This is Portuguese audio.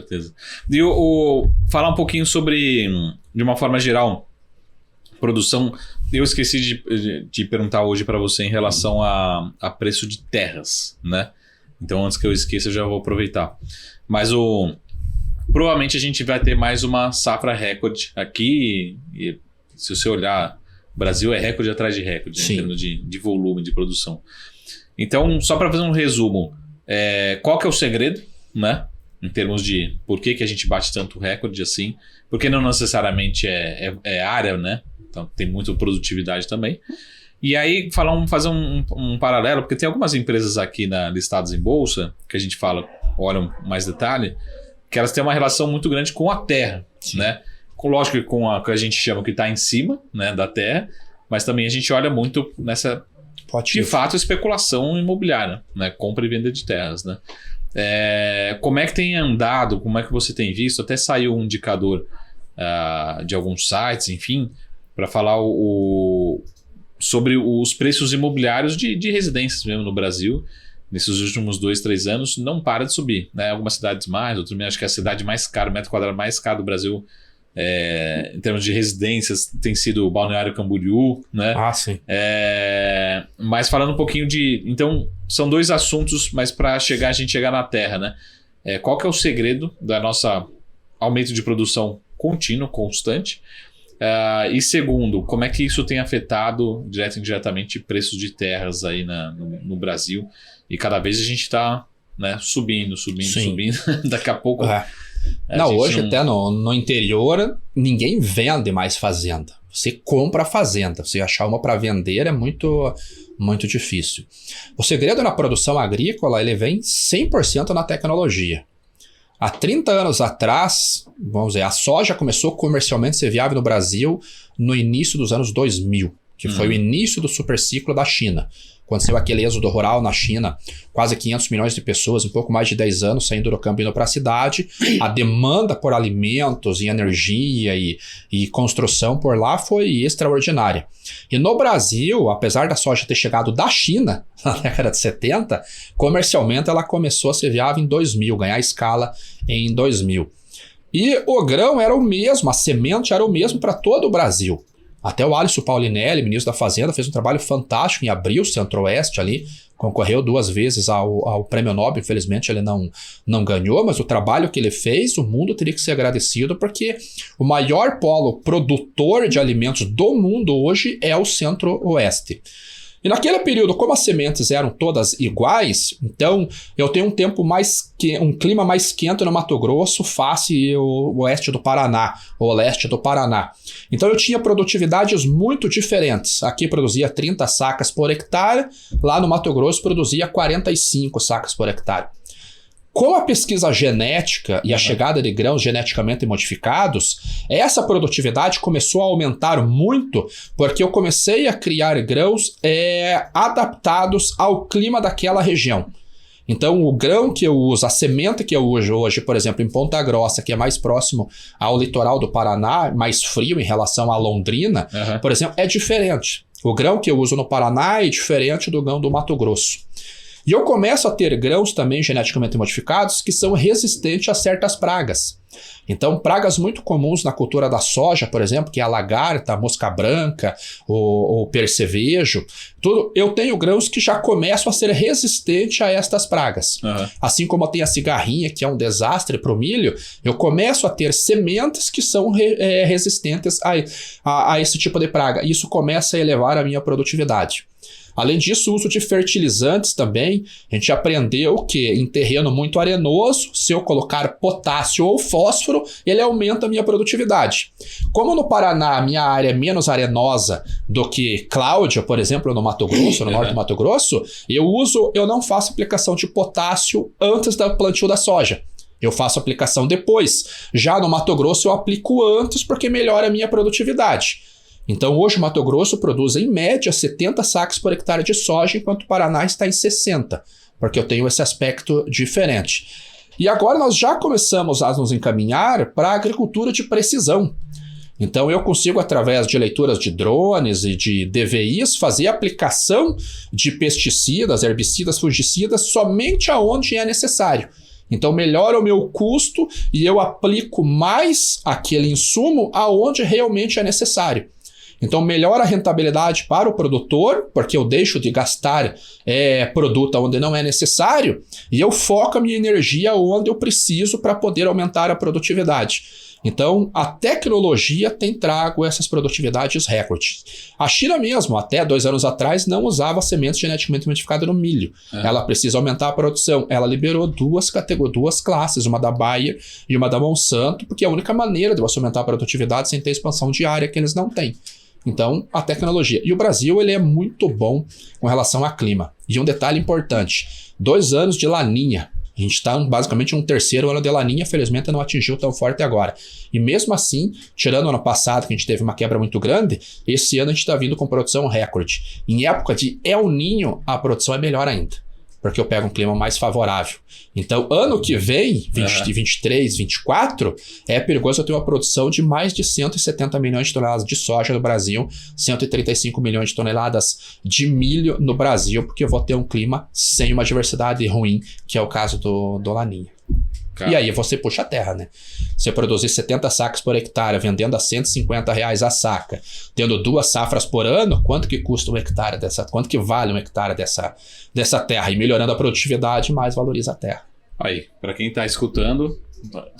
certeza. E falar um pouquinho sobre, de uma forma geral, produção. Eu esqueci de perguntar hoje para você em relação a preço de terras, né? Então, antes que eu esqueça, eu já vou aproveitar. Mas provavelmente a gente vai ter mais uma safra recorde aqui. E se você olhar, o Brasil é recorde atrás de recorde, né, em termos de volume de produção. Então, só para fazer um resumo, qual que é o segredo, né? Em termos de por que a gente bate tanto recorde assim? Porque não necessariamente é área, né? Então, tem muita produtividade também. E aí, fazer um paralelo, porque tem algumas empresas aqui listadas em bolsa, que a gente olha mais detalhe, que elas têm uma relação muito grande com a terra, né? Lógico que com a que a gente chama que está em cima, né, da terra, mas também a gente olha muito nessa, de fato, especulação imobiliária, né? Compra e venda de terras, né? Como é que tem andado, como é que você tem visto? Até saiu um indicador de alguns sites, enfim, para falar sobre os preços imobiliários de residências mesmo no Brasil. Nesses últimos 2-3 anos não para de subir, né? Algumas cidades mais, outras menos. Acho que a cidade mais cara, o metro quadrado mais caro do Brasil, em termos de residências, tem sido o Balneário Camboriú, né? Sim. Mas falando um pouquinho então, são dois assuntos, mas para a gente chegar na terra, né? Qual que é o segredo da nossa aumento de produção contínuo, constante? E segundo, como é que isso tem afetado direto e indiretamente preços de terras aí no Brasil? E cada vez a gente está, né, subindo. Daqui a pouco... Hoje até no interior ninguém vende mais fazenda. Você compra a fazenda. Você achar uma para vender é muito, muito difícil. O segredo na produção agrícola ele vem 100% na tecnologia. Há 30 anos atrás, vamos dizer, a soja começou comercialmente a ser viável no Brasil no início dos anos 2000, que foi o início do superciclo da China. Aconteceu aquele êxodo rural na China, quase 500 milhões de pessoas, um pouco mais de 10 anos saindo do campo e indo para a cidade. A demanda por alimentos e energia e construção por lá foi extraordinária. E no Brasil, apesar da soja ter chegado da China na década de 70, comercialmente ela começou a ser viável em 2000, ganhar escala em 2000. E o grão era o mesmo, a semente era o mesmo para todo o Brasil. Até o Alisson Paulinelli, ministro da Fazenda, fez um trabalho fantástico em Abril, Centro-Oeste ali, concorreu 2 vezes ao Prêmio Nobel, infelizmente ele não ganhou, mas o trabalho que ele fez, o mundo teria que ser agradecido, porque o maior polo produtor de alimentos do mundo hoje é o Centro-Oeste. E naquele período, como as sementes eram todas iguais, então eu tenho um clima mais quente no Mato Grosso face o oeste do Paraná, ou leste do Paraná. Então eu tinha produtividades muito diferentes. Aqui produzia 30 sacas por hectare, lá no Mato Grosso produzia 45 sacas por hectare. Com a pesquisa genética e a chegada de grãos geneticamente modificados, essa produtividade começou a aumentar muito porque eu comecei a criar grãos adaptados ao clima daquela região. Então, o grão que eu uso, a semente que eu uso hoje, por exemplo, em Ponta Grossa, que é mais próximo ao litoral do Paraná, mais frio em relação a Londrina, por exemplo, é diferente. O grão que eu uso no Paraná é diferente do grão do Mato Grosso. E eu começo a ter grãos também geneticamente modificados que são resistentes a certas pragas. Então, pragas muito comuns na cultura da soja, por exemplo, que é a lagarta, a mosca branca, o percevejo, tudo, eu tenho grãos que já começam a ser resistentes a estas pragas. Assim como eu tenho a cigarrinha, que é um desastre para o milho, eu começo a ter sementes que são resistentes a esse tipo de praga. Isso começa a elevar a minha produtividade. Além disso, o uso de fertilizantes também. A gente aprendeu que em terreno muito arenoso, se eu colocar potássio ou fósforo, ele aumenta a minha produtividade. Como no Paraná a minha área é menos arenosa do que Cláudia, por exemplo, no Mato Grosso, no norte do Mato Grosso, eu não faço aplicação de potássio antes do plantio da soja. Eu faço aplicação depois. Já no Mato Grosso eu aplico antes porque melhora a minha produtividade. Então hoje o Mato Grosso produz em média 70 sacas por hectare de soja, enquanto o Paraná está em 60, porque eu tenho esse aspecto diferente. E agora nós já começamos a nos encaminhar para a agricultura de precisão. Então eu consigo, através de leituras de drones e de DVIs, fazer aplicação de pesticidas, herbicidas, fungicidas somente aonde é necessário. Então melhora o meu custo e eu aplico mais aquele insumo aonde realmente é necessário. Então melhora a rentabilidade para o produtor, porque eu deixo de gastar produto onde não é necessário e eu foco a minha energia onde eu preciso para poder aumentar a produtividade. Então, a tecnologia tem trago essas produtividades recordes. A China mesmo, até 2 anos atrás, não usava sementes geneticamente modificadas no milho. Ela precisa aumentar a produção. Ela liberou duas classes, uma da Bayer e uma da Monsanto, porque é a única maneira de você aumentar a produtividade sem ter expansão de área que eles não têm. Então, a tecnologia. E o Brasil, ele é muito bom com relação ao clima. E um detalhe importante, 2 anos de laninha. A gente está basicamente um 3º ano de laninha, felizmente não atingiu tão forte agora. E mesmo assim, tirando o ano passado, que a gente teve uma quebra muito grande, esse ano a gente está vindo com produção recorde. Em época de El Niño, a produção é melhor ainda, porque eu pego um clima mais favorável. Então, ano que vem, 23, 24, é perigoso eu ter uma produção de mais de 170 milhões de toneladas de soja no Brasil, 135 milhões de toneladas de milho no Brasil, porque eu vou ter um clima sem uma diversidade ruim, que é o caso do Laninha. E aí você puxa a terra, né? Você produzir 70 sacas por hectare, vendendo a R$150 a saca, tendo 2 safras por ano, quanto que custa um hectare quanto que vale um hectare dessa terra? E melhorando a produtividade, mais valoriza a terra. Aí, para quem está escutando,